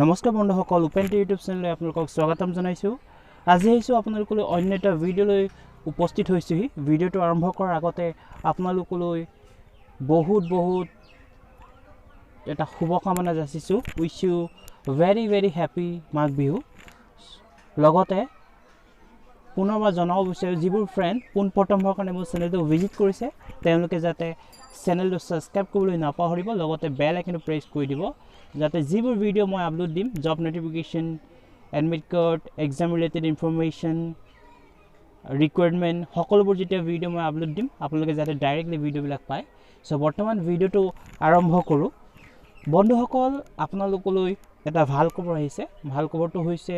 নমস্কাৰ বন্ধুসকল open YouTube চেনেললৈ আপোনালোকক স্বাগতম জনাইছোঁ। আজি আহিছোঁ আপোনালোকলৈ অন্য এটা ভিডিঅ'লৈ উপস্থিত হৈছোহি। ভিডিঅ'টো আৰম্ভ কৰাৰ আগতে আপোনালোকলৈ বহুত এটা শুভকামনা যাচিছোঁ। Wish you very happy Magh Bihu. লগতে পুনৰবাৰ জনাব বিচাৰোঁ যিবোৰ ফ্ৰেণ্ড পোনপ্ৰথমবাৰৰ কাৰণে মোৰ চেনেলটো ভিজিট কৰিছে তেওঁলোকে যাতে চেনেলটো ছাবস্ক্ৰাইব কৰিবলৈ নাপাহৰিব, লগতে বেল আইকনটো প্ৰেছ কৰি দিব যাতে যিবোৰ ভিডিঅ' মই আপলোড দিম, job notification, admit card, exam related information, requirement, সকলোবোৰ যেতিয়া ভিডিঅ' মই আপলোড দিম আপোনালোকে যাতে ডাইৰেক্টলি ভিডিঅ'বিলাক পায়। চ' বৰ্তমান ভিডিঅ'টো আৰম্ভ কৰোঁ। বন্ধুসকল, আপোনালোকলৈ এটা ভাল খবৰ আহিছে। ভাল খবৰটো হৈছে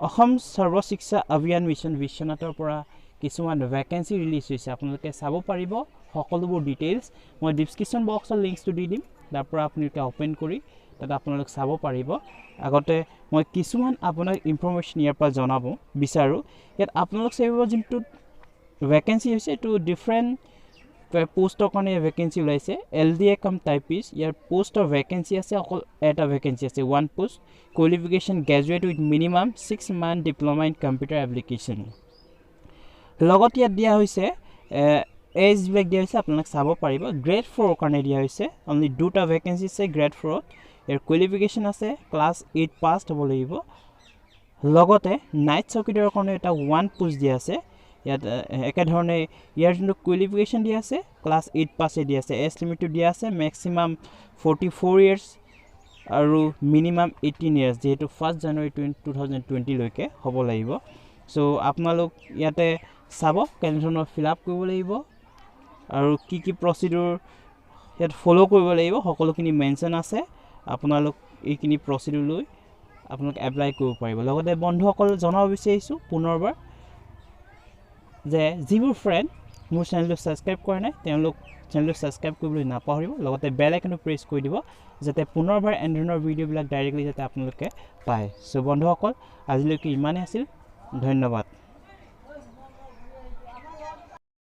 অসম সৰ্ব শিক্ষা অভিযান মিছন বিশ্বনাথৰ পৰা কিছুমান ভেকেঞ্চি ৰিলিজ হৈছে। আপোনালোকে চাব পাৰিব সকলোবোৰ ডিটেইলছ। মই ডিছক্ৰিপশ্যন বক্সত লিংকছটো দি দিম, তাৰ পৰা আপোনালোকে অ'পেন কৰি তাত আপোনালোকে চাব পাৰিব। আগতে মই কিছুমান আপোনাক ইনফৰমেশ্যন ইয়াৰ পৰা জনাব বিচাৰোঁ। ইয়াত আপোনালোক চাব যোনটো ভেকেঞ্চি হৈছে এইটো ডিফাৰেণ্ট পোষ্টৰ কাৰণে ভেকেঞ্চি ওলাইছে। LDA কাম টাইপিষ্ট, ইয়াৰ পোষ্টৰ ভেকেঞ্চি আছে, অকল এটা ভেকেঞ্চি আছে, one post. Qualification graduate with minimum 6 month diploma in computer application. লগত ইয়াত দিয়া হৈছে এজবিলাক দিয়া হৈছে, আপোনালোকে চাব পাৰিব। গ্ৰেড 4 কাৰণে দিয়া হৈছে, অনলি দুটা ভেকেঞ্চি আছে গ্ৰেড 4ত। ইয়াৰ কোৱালিফিকেশ্যন আছে ক্লাছ 8 পাছ হ'ব লাগিব। লগতে নাইট চকীদাৰৰ কাৰণে এটা ওৱান পোষ্ট দিয়া আছে। ইয়াত একেধৰণে ইয়াৰ যোনটো কোৱালিফিকেশ্যন দিয়া আছে ক্লাছ 8 পাছে দিয়া আছে। এজ লিমিটটো দিয়া আছে মেক্সিমাম 44 ইয়াৰ্ছ আৰু মিনিমাম 18 ইয়াৰ্ছ, যিহেতু 1 জানুৱাৰী 2020 লৈকে হ'ব লাগিব। চ' আপোনালোক ইয়াতে চাব কেনেধৰণৰ ফিল আপ কৰিব লাগিব আৰু কি প্ৰচিডিউৰ ইয়াত ফ'ল' কৰিব লাগিব, সকলোখিনি মেনশ্যন আছে। আপোনালোক এইখিনি প্ৰচিডিউৰ লৈ আপোনালোক এপ্লাই কৰিব পাৰিব। লগতে বন্ধুসকল জনাব বিচাৰিছোঁ পুনৰবাৰ যে যিবোৰ ফ্ৰেণ্ড মোৰ চেনেলটো ছাবস্ক্ৰাইব কৰা নাই তেওঁলোক চেনেলটো ছাবস্ক্ৰাইব কৰিবলৈ নাপাহৰিব, লগতে বেল আইকনটো প্ৰেছ কৰি দিব যাতে পুনৰবাৰ এনেধৰণৰ ভিডিঅ'বিলাক ডাইৰেক্টলি যাতে আপোনালোকে পায়। চ' বন্ধুসকল আজিলৈকে ইমানেই আছিল, ধন্যবাদ।